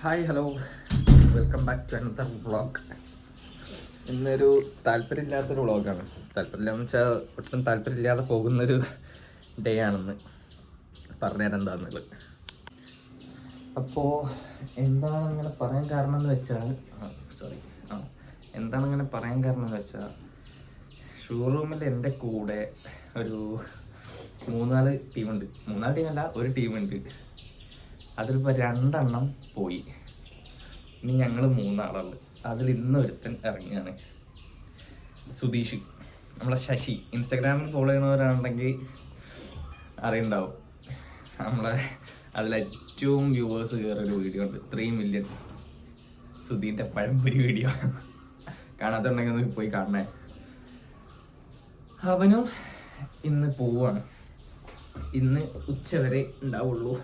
Hi hello welcome back to another vlog. ഇന്നൊരു താല്പര്യമില്ലാത്തൊരു വ്ളോഗാണ്. താല്പര്യമില്ലാന്ന് വെച്ചാൽ ഒട്ടും താല്പര്യമില്ലാതെ പോകുന്നൊരു ഡേ ആണെന്ന് പറഞ്ഞുതരാം എന്താണെന്നുള്ളത്. അപ്പോൾ എന്താണ് അങ്ങനെ പറയാൻ കാരണം എന്ന് വെച്ചാൽ ഷോറൂമിൽ എൻ്റെ കൂടെ ഒരു മൂന്നാല് ടീമല്ല ഒരു ടീമുണ്ട്. അതിലിപ്പോൾ 2 എണ്ണം പോയി. ഇനി ഞങ്ങൾ 3 ആളുണ്ട്. അതിൽ ഇന്നൊരുത്തൻ ഇറങ്ങിയാണ്, സുധീഷ്, നമ്മളെ ശശി. ഇൻസ്റ്റാഗ്രാമിൽ ഫോളോ ചെയ്യണവരാണെങ്കിൽ അറിയുണ്ടാവും. നമ്മളെ അതിലേറ്റവും വ്യൂവേഴ്സ് കയറിയൊരു വീഡിയോ ഉണ്ട്, 3 മില്യൺ. സുധീൻ്റെ പഴംപൊരി വീഡിയോ കാണാത്തുണ്ടെങ്കിൽ ഒന്ന് പോയി കാണണേ. അവനും ഇന്ന് പോവാണ്. ഇന്ന് ഉച്ചവരെ ഉണ്ടാവുള്ളൂ.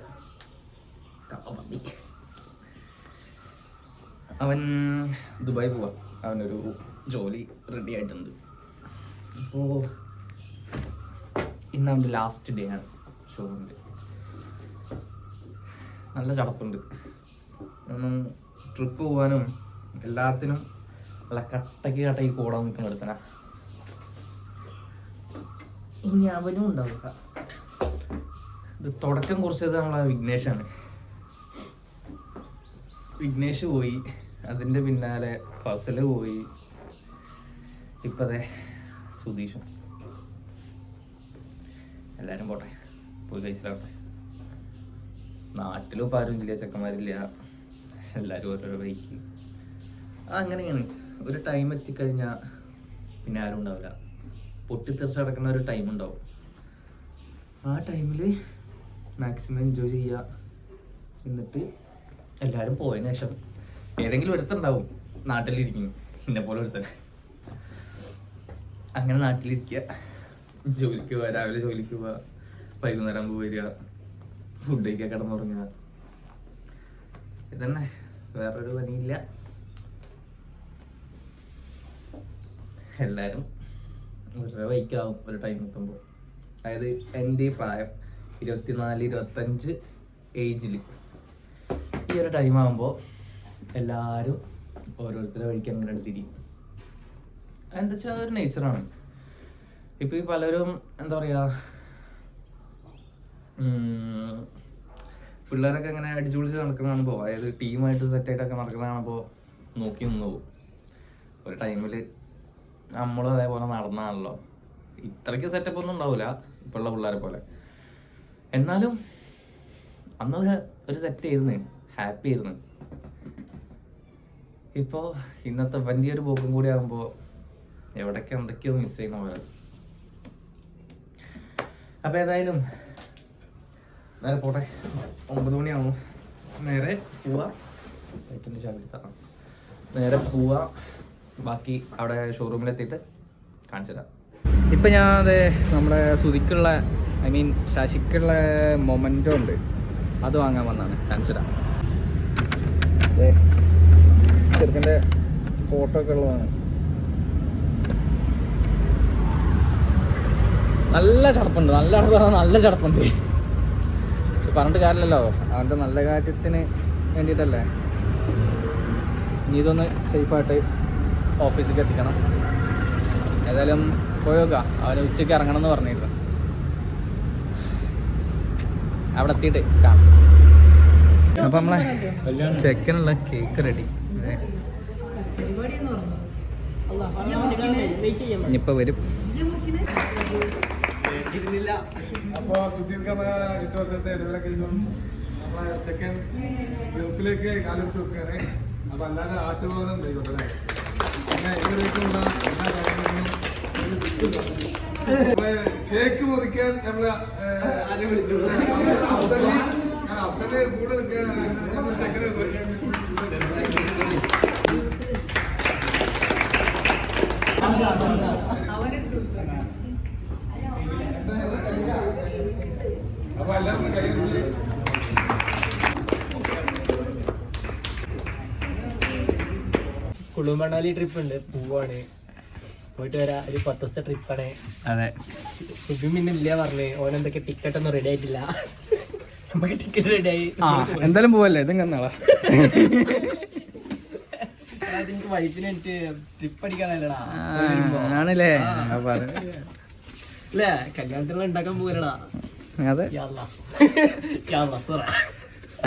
അവൻ ദുബായ് പോവാ. അവനൊരു ജോലി റെഡി ആയിട്ടുണ്ട്. അപ്പോൾ ഇന്ന് അവൻ്റെ ലാസ്റ്റ് ഡേ ആണ് ഷോറൂമിൽ. നല്ല ചടപ്പുണ്ട്. ട്രിപ്പ് പോകാനും എല്ലാത്തിനും നല്ല കട്ടയ്ക്ക് കൂടാൻ നിൽക്കുന്ന എടുത്തന. ഇനി അവനും ഉണ്ടാവുക. ഇത് തുടക്കം കുറിച്ചത് നമ്മളെ വിഘ്നേഷാണ്. വിഘ്നേഷ് പോയി, അതിൻ്റെ പിന്നാലെ ഫസല് പോയി, ഇപ്പതേ സുധീഷും. എല്ലാവരും പോട്ടെ, പോയി കഴിച്ചിലാവട്ടെ. നാട്ടിലും ഇപ്പം ആരും ഇല്ല, ചെക്കന്മാരില്ല, എല്ലാവരും ഓരോരോ വഴിക്ക്. അങ്ങനെയാണ്. ഒരു ടൈം എത്തിക്കഴിഞ്ഞാൽ പിന്നെ ആരും ഉണ്ടാവില്ല. പൊട്ടിത്തെറിച്ച് കിടക്കുന്ന ഒരു ടൈം ഉണ്ടാവും. ആ ടൈമിൽ മാക്സിമം എൻജോയ് ചെയ്യുക. എന്നിട്ട് എല്ലാവരും പോയതിനു ശേഷം ഏതെങ്കിലും ഒരുത്തുണ്ടാവും നാട്ടിലിരിക്കും, എന്നെ പോലെ ഒരുത്തൻ. അങ്ങനെ നാട്ടിലിരിക്കുക, ജോലിക്ക് പോവുക, രാവിലെ ജോലിക്ക് പോവുക, വൈകുന്നേരം വരിക, ഫുഡ് കഴിക്കുക, കിടന്നുറങ്ങുക. ഇതന്നെ, വേറൊരു പണിയില്ല. എല്ലാവരും ഒരു വൈക്കാവും ഒരു ടൈം എത്തുമ്പോൾ. അതായത് എൻ്റെ ഈ പ്രായം 24-25 ഏജിൽ ഈ ഒരു ടൈം ആകുമ്പോൾ എല്ലാവരും ഓരോരുത്തരുടെ വഴിക്ക് അങ്ങനെ എടുത്തിരിക്കും. എന്താ വെച്ചാൽ അതൊരു നേച്ചറാണ്. ഇപ്പം ഈ പലരും എന്താ പറയുക, പിള്ളേരൊക്കെ അങ്ങനെ അടിച്ചു പൊളിച്ച് നടക്കുന്നതാണിപ്പോൾ. അതായത് ടീമായിട്ട് സെറ്റായിട്ടൊക്കെ നടക്കുന്നതാണിപ്പോൾ നോക്കി നിന്ന് പോകും. ഒരു ടൈമിൽ നമ്മളും അതേപോലെ നടന്നാണല്ലോ. ഇത്രയ്ക്ക് സെറ്റപ്പ് ഒന്നും ഉണ്ടാവില്ല ഇപ്പോഴുള്ള പിള്ളേരെ പോലെ. എന്നാലും അന്നത് ഒരു സെറ്റ് ആയിരുന്നു, ഹാപ്പി ആയിരുന്നു. ഇപ്പോൾ ഇന്നത്തെ വലിയൊരു പോക്കും കൂടി ആകുമ്പോൾ എവിടേക്ക് എന്തൊക്കെയോ മിസ് ചെയ്യുന്ന പോലെ. അപ്പോൾ ഏതായാലും നേരെ പോട്ടെ. 9 മണിയാവും. നേരെ പോവാ, ബാക്കി അവിടെ ഷോറൂമിലെത്തിയിട്ട് കാണിച്ചു തരാം. ഇപ്പം ഞാൻ അതെ നമ്മുടെ സുധിക്കുള്ള ശശിക്കുള്ള മൊമെൻറ്റോ ഉണ്ട്, അത് വാങ്ങാൻ വന്നാണ്. കാണിച്ചു തരാം. ചെറുക്കൻ്റെ ഫോട്ടോ ഒക്കെ ഉള്ളതാണ്. നല്ല ചടപ്പുണ്ട്, നല്ല ചടപ്പുണ്ട്. പക്ഷെ പറഞ്ഞിട്ട് കാര്യമില്ലല്ലോ, അവൻ്റെ നല്ല കാര്യത്തിന് വേണ്ടിയിട്ടല്ലേ. ഇനി ഇതൊന്ന് സേഫായിട്ട് ഓഫീസിലേക്ക് എത്തിക്കണം. ഏതായാലും പോയി നോക്കാം. അവന് ഉച്ചയ്ക്ക് ഇറങ്ങണം എന്ന് പറഞ്ഞിരുന്നു. അവിടെ എത്തിയിട്ട് കാണാം. അപ്പം നമ്മളെ ചെക്കനുള്ള കേക്ക് റെഡി. ഇനിയിപ്പോൾ വരും. അപ്പോൾ സുധീർക്കമ്മ 8 വർഷത്തെ ഇടവേളയ്ക്ക് ശേഷം നമ്മളെ ചെക്കൻ ഗൾഫിലേക്ക് കാലെടുത്ത് വെക്കുകയാണ്. അപ്പോൾ അല്ലാതെ ആശീർവാദം ചെയ്തോട്ടെ. പിന്നെ ഇതിലേക്കുള്ള എല്ലാ കാര്യങ്ങളും കേക്ക് മുറിക്കാൻ നമ്മൾ ആരെ വിളിച്ചു അവസരം കൂടെ നിൽക്കുകയാണ് ചെക്കനെ. അപ്പൊ എല്ലാവരും കൈ കുളു മണാലി ട്രിപ്പ് ഉണ്ട്, പോവാണ്. പോയിട്ട് വരാം. ഒരു 10 ദിവസത്തെ ട്രിപ്പാണ്. അതെ, സുബി പിന്നെ ഇല്ല പറഞ്ഞ്. ഓനെന്തൊക്കെ ടിക്കറ്റ് ഒന്നും റെഡി ആയിട്ടില്ല. നമുക്ക് ടിക്കറ്റ് റെഡിയായി. എന്തായാലും പോവല്ലേ ഇതും നാളെ എനിക്ക് വൈഫിനെ എനിക്ക് ട്രിപ്പ് അടിക്കാനല്ലടാ ആണല്ലേ അല്ലേ? കല്യാണത്തിനുള്ള ഉണ്ടാക്കാൻ പോകലടാ. അതെ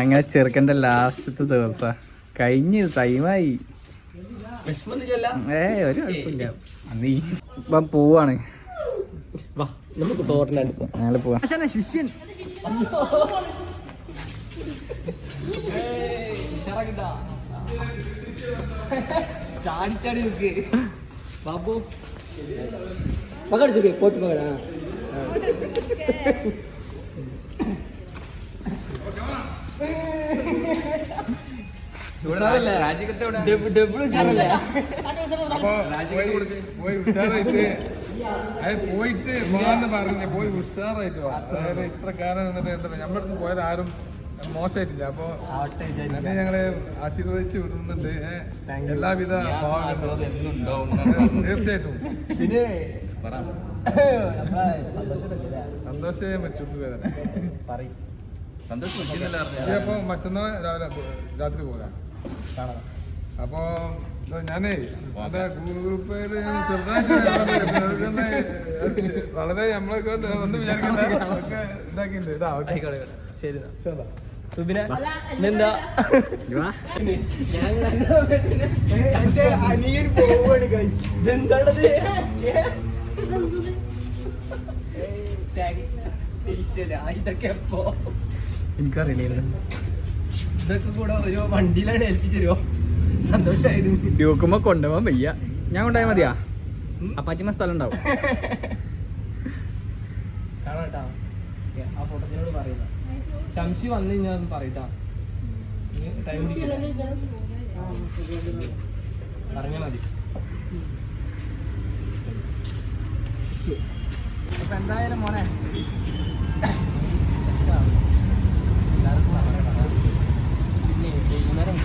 അങ്ങനെ ചെറുക്കൻ്റെ ലാസ്റ്റത്തെ ദിവസം കഴിഞ്ഞ് ടൈമായി. വിഷമൊന്നുമില്ലല്ലോ. ഒരു കുഴപ്പമില്ല. അന്ന് ഇപ്പം പോവാണ്. വാ നമുക്ക് ടോറിനടുത്ത് ഞങ്ങൾ പോവാം. ശിഷ്യൻ ചാടിച്ചാടി നിൽക്ക് ബാബു. പകടിച്ചേ പോട്ട് പകടാ. പോയി ഉഷാറായിട്ട് പോയിട്ട് പോകാന്ന് പറഞ്ഞ് പോയി ഉഷാറായിട്ട് പോവാം. അതായത് ഇത്ര കാലം നിന്നിട്ട് എന്താ നമ്മുടെ അടുത്ത് പോയത് ആരും മോശമായിട്ടില്ല. അപ്പൊ അതിനെ ഞങ്ങള് ആശീർവദിച്ച് വിടുന്നുണ്ട്. എല്ലാവിധ തീർച്ചയായിട്ടും പിന്നെ സന്തോഷമേ പറ്റുള്ളൂ വേദന. അപ്പൊ മറ്റന്നാൾ രാത്രി പോരാ. അപ്പൊ ഞാനേ അതെ ഗൂഗിൾ പേര് ചെറുതായിട്ട് വളരെ നമ്മളൊക്കെ ഒന്ന് വിചാരിക്കണ്ട ഇതാക്കിണ്ട്. ഇതാ ശരി സുബിന എന്താ അനിയൻ പോവാണ്. ഇതെന്താണത്? ഇതൊക്കെ എപ്പോ? എനിക്കറിയില്ല. ഇതൊക്കെ കൂടെ ഒരു വണ്ടിയിലാണ് ഏൽപ്പിച്ചു തരുമോ? സന്തോഷമായിരുന്നു. ഡ്യൂക്കുമ്പോ കൊണ്ടുപോകാൻ വയ്യ. ഞാൻ കൊണ്ടുപോയാൽ മതിയാ? അപ്പാച്ചിമ്മ സ്ഥലം ഉണ്ടാവും. കാണാട്ടാ ആ ഫോട്ടോത്തിനോട് പറയുന്ന ശംശി വന്നു കഴിഞ്ഞാൽ പറയട്ടാ. ടൈം പറഞ്ഞാൽ മതി. അപ്പൊ എന്തായാലും മോനെ എല്ലാവർക്കും പിന്നെ വൈകുന്നേരം